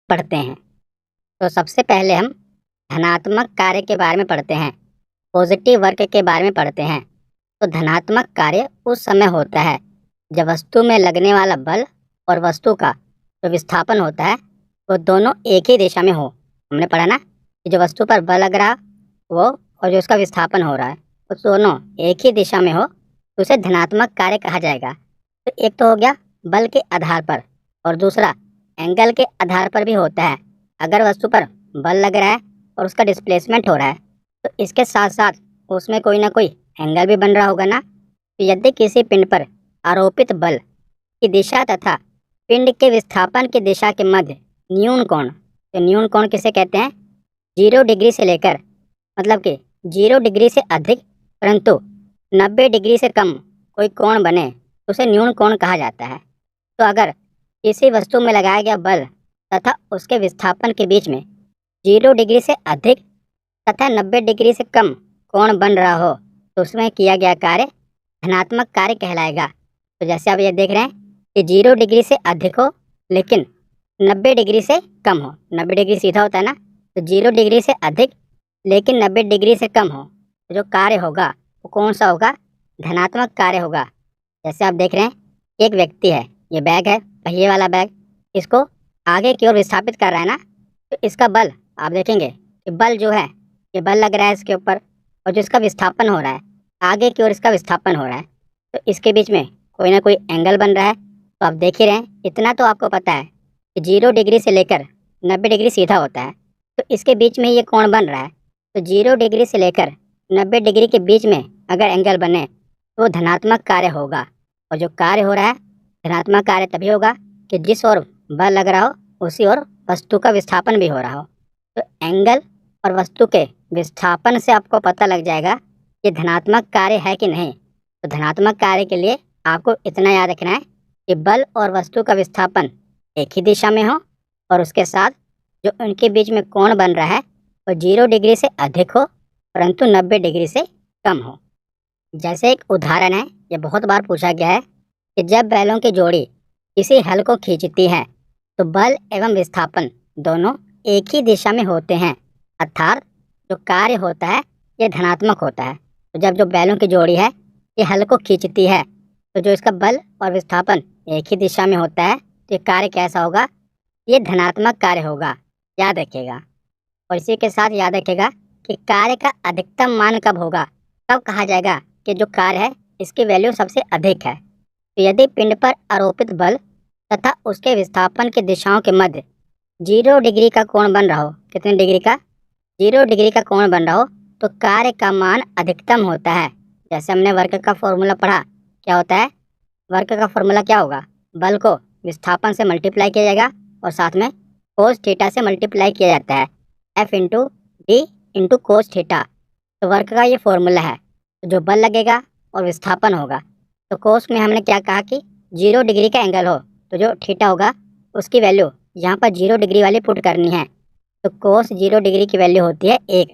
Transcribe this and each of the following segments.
पढ़ते हैं। तो सबसे पहले हम धनात्मक कार्य के बारे में पढ़ते हैं, पॉजिटिव वर्क के बारे में पढ़ते हैं। तो धनात्मक कार्य उस समय होता है जब वस्तु में लगने वाला बल और वस्तु का जो विस्थापन होता है वो दोनों एक ही दिशा में हो। हमने पढ़ा ना कि जो वस्तु पर बल लग रहा वो और जो उसका विस्थापन हो रहा है वो दोनों एक ही दिशा में हो तो उसे धनात्मक कार्य कहा जाएगा। तो एक तो हो गया बल के आधार पर और दूसरा एंगल के आधार पर भी होता है। अगर वस्तु पर बल लग रहा है और उसका डिस्प्लेसमेंट हो रहा है तो इसके साथ साथ उसमें कोई ना कोई एंगल भी बन रहा होगा ना। तो यदि किसी पिंड पर आरोपित बल की दिशा तथा पिंड के विस्थापन की दिशा के मध्य न्यून कोण, तो न्यून कोण किसे कहते हैं? 0 डिग्री से लेकर मतलब कि 0 डिग्री से अधिक परंतु 90 डिग्री से कम कोई कोण बने तो उसे न्यून कोण कहा जाता है। तो अगर किसी वस्तु में लगाया गया बल तथा उसके विस्थापन के बीच में 0 डिग्री से अधिक तथा 90 डिग्री से कम कोण बन रहा हो तो उसमें किया गया कार्य धनात्मक कार्य कहलाएगा। तो जैसे आप ये देख रहे हैं कि 0 डिग्री से अधिक हो लेकिन 90 डिग्री से कम हो। 90 डिग्री सीधा होता है ना, तो 0 डिग्री से अधिक लेकिन 90 डिग्री से कम हो तो जो कार्य होगा वो कौन सा होगा? धनात्मक कार्य होगा। जैसे आप देख रहे हैं एक व्यक्ति है, ये बैग है, पहिए वाला बैग, इसको आगे की ओर विस्थापित कर रहा है ना। तो इसका बल आप देखेंगे कि बल जो है ये बल लग रहा है इसके ऊपर और जो इसका विस्थापन हो रहा है आगे की ओर इसका विस्थापन हो रहा है तो इसके बीच में कोई ना कोई एंगल बन रहा है। तो आप देख ही रहे हैं, इतना तो आपको पता है कि 0 डिग्री से लेकर 90 डिग्री सीधा होता है तो इसके बीच में ये कोण बन रहा है। तो 0 डिग्री से लेकर 90 डिग्री के बीच में अगर एंगल बने तो वो धनात्मक कार्य होगा। और जो कार्य हो रहा है धनात्मक कार्य तभी होगा कि जिस ओर बल लग रहा हो उसी ओर वस्तु का विस्थापन भी हो रहा हो। तो एंगल और वस्तु के विस्थापन से आपको पता लग जाएगा कि धनात्मक कार्य है कि नहीं। तो धनात्मक कार्य के लिए आपको इतना याद रखना है कि बल और वस्तु का विस्थापन एक ही दिशा में हो और उसके साथ जो उनके बीच में कोण बन रहा है वो 0 डिग्री से अधिक हो परंतु 90 डिग्री से कम हो। जैसे एक उदाहरण है, ये बहुत बार पूछा गया है कि जब बैलों की जोड़ी किसी हल को खींचती है तो बल एवं विस्थापन दोनों एक ही दिशा में होते हैं, अर्थात जो कार्य होता है ये धनात्मक होता है। तो जब जो बैलों की जोड़ी है ये हल को खींचती है तो जो इसका बल और विस्थापन एक ही दिशा में होता है तो ये कार्य कैसा होगा? ये धनात्मक कार्य होगा, याद रखिएगा। और इसी के साथ याद रखिएगा कि कार्य का अधिकतम मान कब होगा, कब कहा जाएगा कि जो कार्य है इसकी वैल्यू सबसे अधिक है। तो यदि पिंड पर आरोपित बल तथा उसके विस्थापन की दिशाओं के मध्य 0 डिग्री का कोण बन रहा हो, कितने डिग्री का? 0 डिग्री का कोण बन रहा हो तो कार्य का मान अधिकतम होता है। जैसे हमने वर्क का फॉर्मूला पढ़ा, क्या होता है? वर्क का फॉर्मूला क्या होगा? बल को विस्थापन से मल्टीप्लाई किया जाएगा और साथ में कोस थीटा से मल्टीप्लाई किया जाता है, F into D into cos theta. तो वर्क का ये फॉर्मूला है। तो जो बल लगेगा और विस्थापन होगा तो कोस में हमने क्या कहा कि 0 डिग्री का एंगल हो तो जो थीटा होगा उसकी वैल्यू यहाँ पर 0 डिग्री वाली पुट करनी है। तो कोस 0 डिग्री की वैल्यू होती है 1।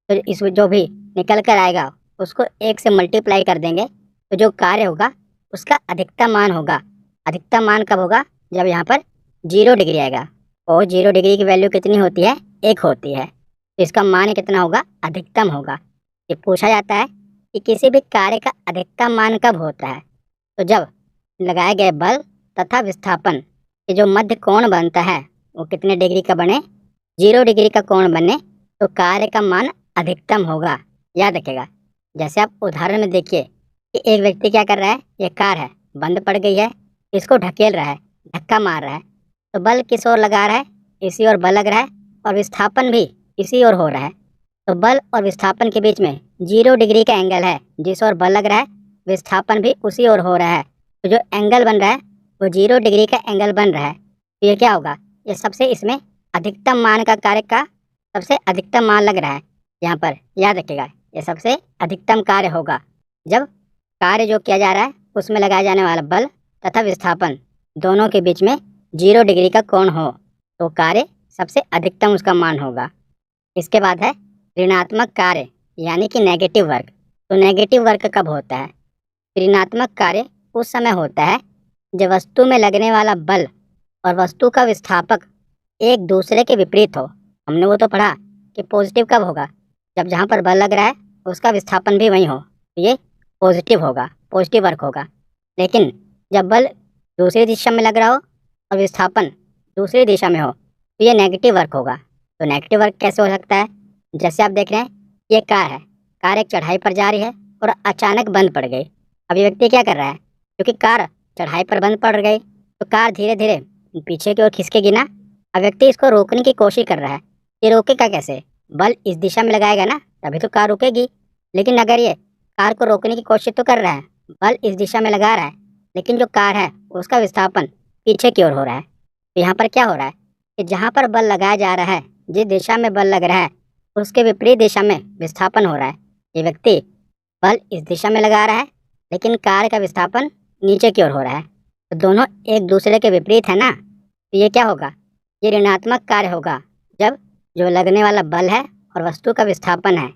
तो इसमें जो भी निकल कर आएगा उसको 1 से मल्टीप्लाई कर देंगे तो जो कार्य होगा उसका अधिकतम मान होगा। अधिकतम मान कब होगा? जब यहाँ पर 0 डिग्री आएगा और 0 डिग्री की वैल्यू कितनी होती है? 1 होती है। तो इसका मान कितना होगा? अधिकतम होगा। ये पूछा जाता है कि किसी भी कार्य का अधिकतम मान कब होता है? तो जब लगाए गए बल तथा विस्थापन के जो मध्य कोण बनता है वो कितने डिग्री का बने? 0 डिग्री का कोण बने तो कार्य का मान अधिकतम होगा, याद रखेगा। जैसे आप उदाहरण में देखिए कि एक व्यक्ति क्या कर रहा है, ये कार है बंद पड़ गई है, इसको ढकेल रहा है, धक्का मार रहा है। तो बल किस ओर लगा रहा है? इसी ओर बल लग रहा है और विस्थापन भी इसी ओर हो रहा है। तो बल और विस्थापन के बीच में 0 डिग्री का एंगल है, जिस ओर बल लग रहा है विस्थापन भी उसी ओर हो रहा है। तो जो एंगल बन रहा है वो 0 डिग्री का एंगल बन रहा है। तो ये क्या होगा? ये सबसे इसमें अधिकतम मान का कार्य का सबसे अधिकतम मान लग रहा है यहाँ पर, याद रखिएगा। ये सबसे अधिकतम कार्य होगा जब कार्य जो किया जा रहा है उसमें लगाया जाने वाला बल तथा विस्थापन दोनों के बीच में 0 डिग्री का कोण हो तो कार्य सबसे अधिकतम उसका मान होगा। इसके बाद है ऋणात्मक कार्य यानी कि नेगेटिव वर्क। तो नेगेटिव वर्क कब होता है? ऋणात्मक कार्य उस समय होता है जब वस्तु में लगने वाला बल और वस्तु का विस्थापक एक दूसरे के विपरीत हो। हमने वो तो पढ़ा कि पॉजिटिव कब होगा, जब जहाँ पर बल लग रहा है उसका विस्थापन भी वहीं हो, तो ये पॉजिटिव होगा, पॉजिटिव वर्क होगा। लेकिन जब बल दूसरी दिशा में लग रहा हो और विस्थापन दूसरी दिशा में हो तो ये नेगेटिव वर्क होगा। तो नेगेटिव वर्क कैसे हो सकता है? जैसे आप देख रहे हैं, ये कार है, कार एक चढ़ाई पर जा रही है और अचानक बंद पड़ गई। अब ये व्यक्ति क्या कर रहा है? क्योंकि कार चढ़ाई पर बंद पड़ गई तो कार धीरे धीरे पीछे की ओर खिसकेगी ना। अब व्यक्ति इसको रोकने की कोशिश कर रहा है। ये रोकेगा कैसे? बल इस दिशा में लगाएगा ना, तभी तो कार रुकेगी। लेकिन अगर ये कार को रोकने की कोशिश तो कर रहा है, बल इस दिशा में लगा रहा है, लेकिन जो कार है उसका विस्थापन पीछे की ओर हो रहा है। तो यहाँ पर क्या हो रहा है कि जहाँ पर बल लगाया जा रहा है, जिस दिशा में बल लग रहा है उसके विपरीत दिशा में विस्थापन हो रहा है। ये व्यक्ति बल इस दिशा में लगा रहा है, लेकिन कार का विस्थापन नीचे की ओर हो रहा है। तो दोनों एक दूसरे के विपरीत है ना, तो ये क्या होगा? ये ऋणात्मक कार्य होगा। जब जो लगने वाला बल है और वस्तु का विस्थापन है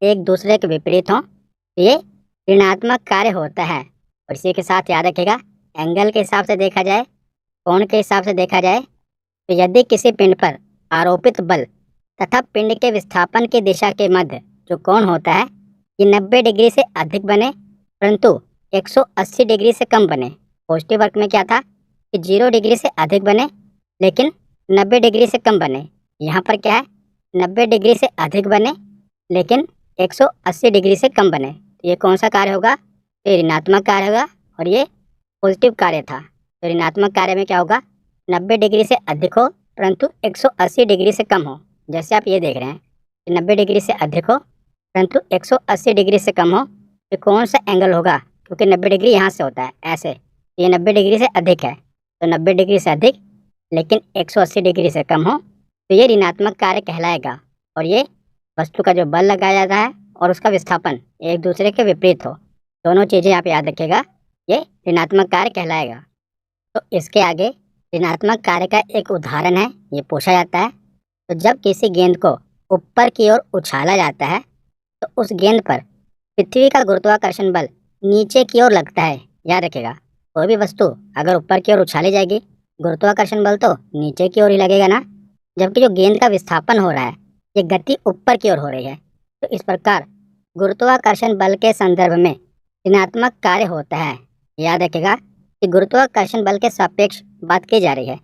एक दूसरे के विपरीत हो तो ये ऋणात्मक कार्य होता है। और इसी के साथ याद रखिएगा, एंगल के हिसाब से देखा जाए, कोण के हिसाब से देखा जाए, तो यदि किसी पिंड पर आरोपित बल तथा पिंड के विस्थापन की दिशा के मध्य जो कोण होता है ये 90 डिग्री से अधिक बने परंतु 180 डिग्री से कम बने। पॉजिटिव वर्क में क्या था कि 0 डिग्री से अधिक बने लेकिन 90 डिग्री से कम बने। यहाँ पर क्या है? 90 डिग्री से अधिक बने लेकिन 180 डिग्री से कम बने। तो ये कौन सा कार्य होगा? तो ये ऋणात्मक कार्य होगा और ये पॉजिटिव कार्य था। तो ऋणात्मक कार्य में क्या होगा? 90 डिग्री से अधिक हो परंतु 180 डिग्री से कम हो। जैसे आप ये देख रहे हैं कि 90 डिग्री से अधिक हो परंतु 180 डिग्री से कम हो। ये कौन सा एंगल होगा? क्योंकि 90 डिग्री यहाँ से होता है ऐसे, तो ये 90 डिग्री से अधिक है। तो 90 डिग्री से अधिक लेकिन 180 डिग्री से कम हो तो ये ऋणात्मक कार्य कहलाएगा। और ये वस्तु का जो बल लगाया जाता है और उसका विस्थापन एक दूसरे के विपरीत हो, दोनों चीज़ें आप याद रखिएगा, ये ऋणात्मक कार्य कहलाएगा। तो इसके आगे ऋणात्मक कार्य का एक उदाहरण है, ये पूछा जाता है। तो जब किसी गेंद को ऊपर की ओर उछाला जाता है तो उस गेंद पर पृथ्वी का गुरुत्वाकर्षण बल नीचे की ओर लगता है। याद रखिएगा, कोई भी वस्तु अगर ऊपर की ओर उछाली जाएगी गुरुत्वाकर्षण बल तो नीचे की ओर ही लगेगा ना, जबकि जो गेंद का विस्थापन हो रहा है ये गति ऊपर की ओर हो रही है। तो इस प्रकार गुरुत्वाकर्षण बल के संदर्भ में ऋणात्मक कार्य होता है। याद रखिएगा कि गुरुत्वाकर्षण बल के सापेक्ष बात की जा रही है।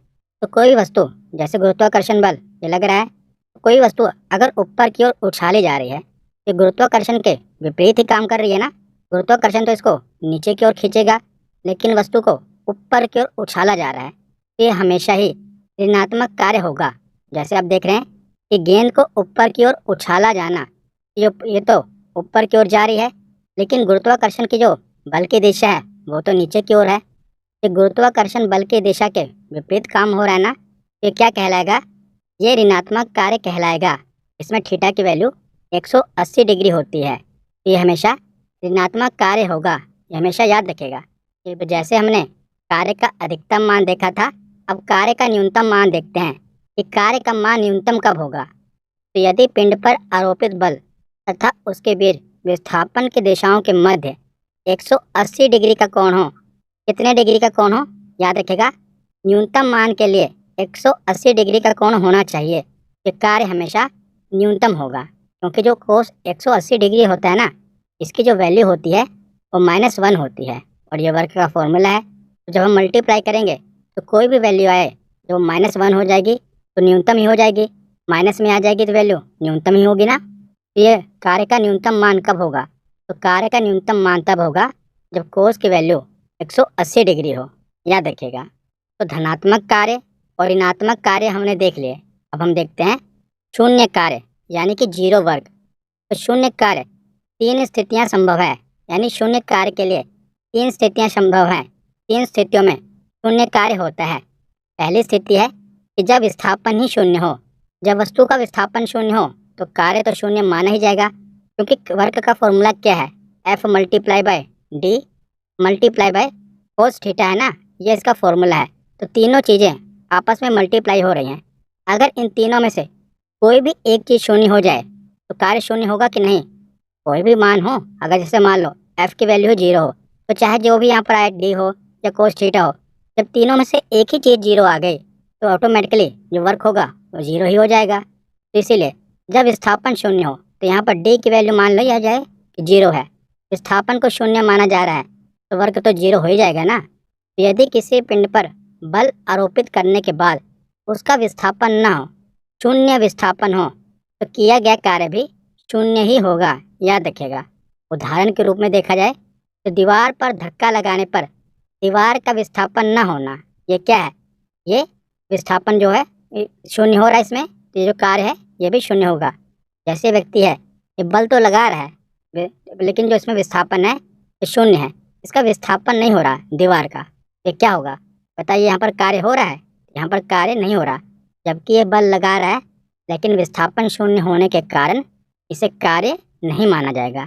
तो कोई वस्तु, जैसे गुरुत्वाकर्षण बल ये लग रहा है, तो कोई वस्तु अगर ऊपर की ओर उछाली जा रही है तो गुरुत्वाकर्षण के विपरीत ही काम कर रही है ना। गुरुत्वाकर्षण तो इसको नीचे की ओर खींचेगा लेकिन वस्तु को ऊपर की ओर उछाला जा रहा है, तो ये हमेशा ही ऋणात्मक कार्य होगा। जैसे आप देख रहे हैं कि गेंद को ऊपर की ओर उछाला जाना, ये तो ऊपर की ओर जा रही है लेकिन गुरुत्वाकर्षण की जो बल की दिशा है वो तो नीचे की ओर है। ये गुरुत्वाकर्षण बल की दिशा के विपरीत काम हो रहा है ना, ये क्या कहलाएगा? ये ऋणात्मक कार्य कहलाएगा। इसमें थीटा की वैल्यू 180 डिग्री होती है, तो ये हमेशा ऋणात्मक कार्य होगा। ये हमेशा याद रखेगा। ये जैसे हमने कार्य का अधिकतम मान देखा था, अब कार्य का न्यूनतम मान देखते हैं कि कार्य का मान न्यूनतम कब होगा। तो यदि पिंड पर आरोपित बल तथा उसके बीच विस्थापन की दिशाओं के मध्य 180 डिग्री का कोण हो। कितने डिग्री का कोण हो? याद रखेगा, न्यूनतम मान के लिए 180 डिग्री का कोण होना चाहिए। ये कार्य हमेशा न्यूनतम होगा क्योंकि जो कोस 180 डिग्री होता है ना, इसकी जो वैल्यू होती है वो -1 होती है और ये वर्क का फॉर्मूला है। तो जब हम मल्टीप्लाई करेंगे तो कोई भी वैल्यू आए जो -1 हो जाएगी तो न्यूनतम ही हो जाएगी, माइनस में आ जाएगी तो वैल्यू न्यूनतम ही होगी ना। तो ये कार्य का न्यूनतम मान कब होगा? तो कार्य का न्यूनतम मान तब होगा जब कोस की वैल्यू 180 डिग्री हो। याद रखिएगा। तो धनात्मक कार्य और ऋणात्मक कार्य हमने देख लिए। अब हम देखते हैं शून्य कार्य यानी कि जीरो वर्क। तो शून्य कार्य 3 स्थितियां संभव है, यानी शून्य कार्य के लिए 3 स्थितियां संभव हैं। 3 स्थितियों में शून्य कार्य होता है। पहली स्थिति है कि जब विस्थापन ही शून्य हो। जब वस्तु का विस्थापन शून्य हो तो कार्य तो शून्य माना ही जाएगा, क्योंकि वर्क का फॉर्मूला क्या है? F × D × cos थीटा है ना, ये इसका फॉर्मूला है। तो तीनों चीज़ें आपस में मल्टीप्लाई हो रही हैं। अगर इन तीनों में से कोई भी एक चीज़ शून्य हो जाए तो कार्य शून्य होगा कि नहीं? कोई भी मान हो, अगर जैसे मान लो F की वैल्यू 0 हो तो चाहे जो भी यहाँ पर आए D हो या cos थीटा हो, जब तीनों में से एक ही चीज़ 0 आ गई तो ऑटोमेटिकली जो वर्क होगा वो 0 ही हो जाएगा। तो इसीलिए जब विस्थापन शून्य हो तो यहाँ पर डी की वैल्यू मान लो यह जाए कि 0 है। विस्थापन को शून्य माना जा रहा है तो वर्क तो 0 हो ही जाएगा ना। तो यदि किसी पिंड पर बल आरोपित करने के बाद उसका विस्थापन न हो, शून्य विस्थापन हो, तो किया गया कार्य भी शून्य ही होगा, याद रखिएगा। उदाहरण के रूप में देखा जाए तो दीवार पर धक्का लगाने पर दीवार का विस्थापन न होना, ये क्या है, ये विस्थापन जो है शून्य हो रहा है इसमें, तो ये जो कार्य है ये भी शून्य होगा। जैसे व्यक्ति है ये बल तो लगा रहा है लेकिन जो इसमें विस्थापन है ये शून्य है, इसका विस्थापन नहीं हो रहा दीवार का, ये क्या होगा बताइए। यहाँ पर कार्य हो रहा है, यहाँ पर कार्य नहीं हो रहा, जबकि ये बल लगा रहा है लेकिन विस्थापन शून्य होने के कारण इसे कार्य नहीं माना जाएगा।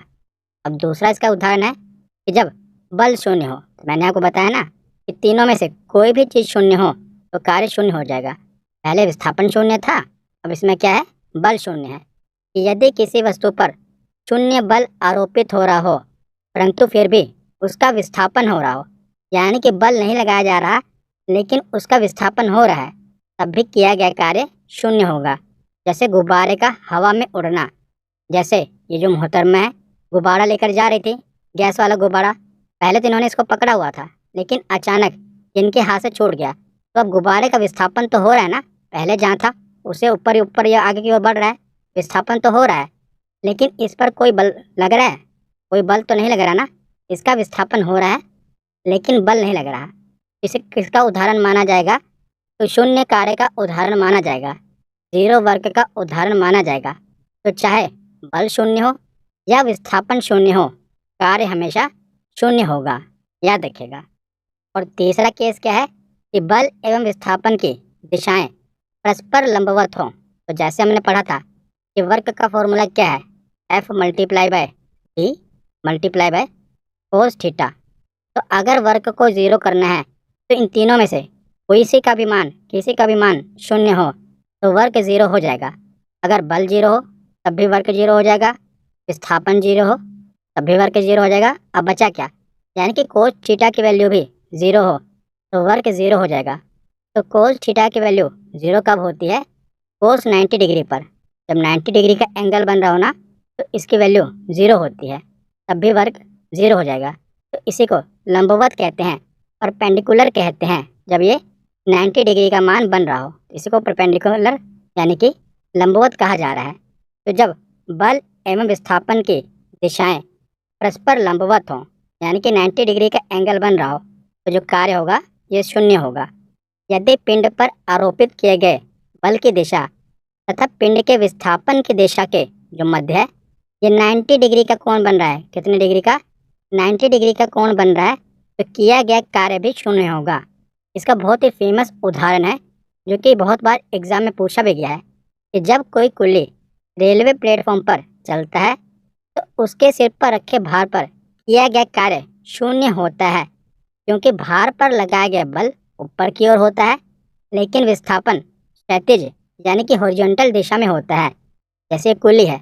अब दूसरा इसका उदाहरण है कि जब बल शून्य हो, तो मैंने आपको बताया ना कि तीनों में से कोई भी चीज़ शून्य हो तो कार्य शून्य हो जाएगा। पहले विस्थापन शून्य था, अब इसमें क्या है, बल शून्य है। कि यदि किसी वस्तु पर शून्य बल आरोपित हो रहा हो परंतु फिर भी उसका विस्थापन हो रहा हो, यानी कि बल नहीं लगाया जा रहा लेकिन उसका विस्थापन हो रहा है, तब भी किया गया कार्य शून्य होगा। जैसे गुब्बारे का हवा में उड़ना, जैसे ये जो मोहतरमा है गुब्बारा लेकर जा रही थी, गैस वाला गुब्बारा, पहले तो इन्होंने इसको पकड़ा हुआ था लेकिन अचानक इनके हाथ से छूट गया, तो अब गुब्बारे का विस्थापन तो हो रहा है ना, पहले जहाँ था उसे ऊपर या आगे की ओर बढ़ रहा है, विस्थापन तो हो रहा है, लेकिन इस पर कोई बल लग रहा है, कोई बल तो नहीं लग रहा ना, इसका विस्थापन हो रहा है लेकिन बल नहीं लग रहा। इसे किसका उदाहरण माना जाएगा, तो शून्य कार्य का उदाहरण माना जाएगा, 0 वर्ग का उदाहरण माना जाएगा। तो चाहे बल शून्य हो या विस्थापन शून्य हो, कार्य हमेशा शून्य होगा, याद रखिएगा। और तीसरा केस क्या है कि बल एवं विस्थापन की दिशाएं परस्पर लंबवत हों। तो जैसे हमने पढ़ा था कि वर्क का फॉर्मूला क्या है, F multiply by D multiply by cos theta. तो अगर वर्क को 0 करना है तो इन तीनों में से किसी का भी मान शून्य हो तो वर्क 0 हो जाएगा। अगर बल 0 हो तब भी वर्क 0 हो जाएगा, विस्थापन 0 हो तब भी वर्क 0 हो जाएगा। अब बचा क्या, यानी कि कोस थीटा की वैल्यू भी 0 हो तो वर्क 0 हो जाएगा। तो कोस थीटा की वैल्यू 0 कब होती है, कोस 90 डिग्री पर, जब 90 डिग्री का एंगल बन रहा हो ना तो इसकी वैल्यू 0 होती है, तब भी वर्क 0 हो जाएगा। तो इसी को लंबवत कहते हैं, परपेंडिकुलर कहते हैं जब ये 90 डिग्री का मान बन रहा हो, इसी को परपेंडिकुलर यानी कि लंबवत कहा जा रहा है। तो जब बल एवं विस्थापन की दिशाएं परस्पर लंबवत हों यानी कि 90 डिग्री का एंगल बन रहा हो तो जो कार्य होगा ये शून्य होगा। यदि पिंड पर आरोपित किए गए बल की दिशा तथा पिंड के विस्थापन की दिशा के जो मध्य है ये 90 डिग्री का कोण बन रहा है, कितने डिग्री का, 90 डिग्री का कोण बन रहा है, तो किया गया कार्य भी शून्य होगा। इसका बहुत ही फेमस उदाहरण है जो कि बहुत बार एग्जाम में पूछा भी गया है कि जब कोई कुल्ली रेलवे प्लेटफॉर्म पर चलता है तो उसके सिर पर रखे भार पर किया गया कार्य शून्य होता है, क्योंकि भार पर लगाया गया बल ऊपर की ओर होता है लेकिन विस्थापन क्षैतिज यानी कि हॉरिजॉन्टल दिशा में होता है। जैसे कुल्ली है,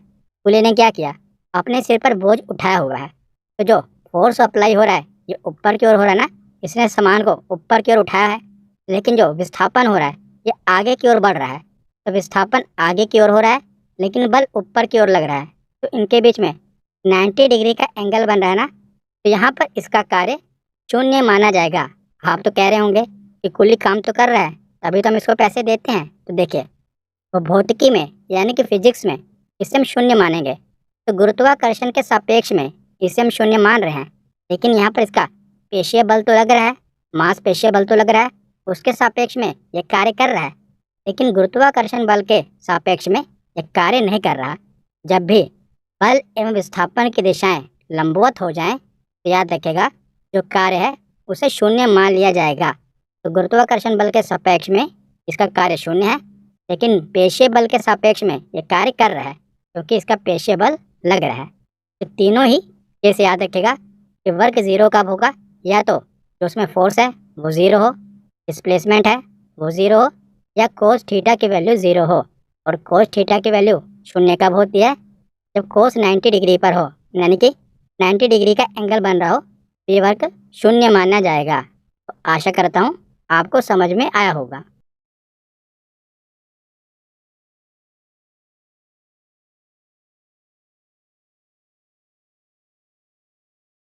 कुल्ली ने क्या किया, अपने सिर पर बोझ उठाया हुआ है, तो जो फोर्स अप्लाई हो रहा है ये ऊपर की ओर हो रहा है ना, इसने सामान को ऊपर की ओर उठाया है, लेकिन जो विस्थापन हो रहा है ये आगे की ओर बढ़ रहा है, तो विस्थापन आगे की ओर हो रहा है लेकिन बल ऊपर की ओर लग रहा है, तो इनके बीच में 90 डिग्री का एंगल बन रहा है ना, तो यहाँ पर इसका कार्य शून्य माना जाएगा। आप तो कह रहे होंगे कि कुल्ली काम तो कर रहा है तभी तो हम इसको पैसे देते हैं, तो देखिए वो भौतिकी में यानी कि फिजिक्स में इसे हम शून्य मानेंगे, तो गुरुत्वाकर्षण के सापेक्ष में इसे हम शून्य मान रहे हैं, लेकिन यहाँ पर इसका पेशीय बल तो लग रहा है, मास पेशीय बल तो लग रहा है, उसके सापेक्ष में ये कार्य कर रहा है, लेकिन गुरुत्वाकर्षण बल के सापेक्ष में ये कार्य नहीं कर रहा। जब भी बल एवं विस्थापन की दिशाएं लंबवत हो जाएं तो याद रखेगा जो कार्य है उसे शून्य मान लिया जाएगा। तो गुरुत्वाकर्षण बल के सापेक्ष में इसका कार्य शून्य है, लेकिन पेशीय बल के सापेक्ष में ये कार्य कर रहा है क्योंकि इसका पेशीय बल लग रहा है। तो तीनों ही जैसे याद रखेगा कि वर्क 0 कब होगा, या तो जो उसमें फोर्स है वो 0 हो, डिस्प्लेसमेंट है वो 0 हो, या कोस थीटा की वैल्यू 0 हो। और कोस थीटा की वैल्यू शून्य कब होती है, जब कोस 90 डिग्री पर हो, यानी कि 90 डिग्री का एंगल बन रहा हो तो ये वर्क शून्य माना जाएगा। तो आशा करता हूँ आपको समझ में आया होगा।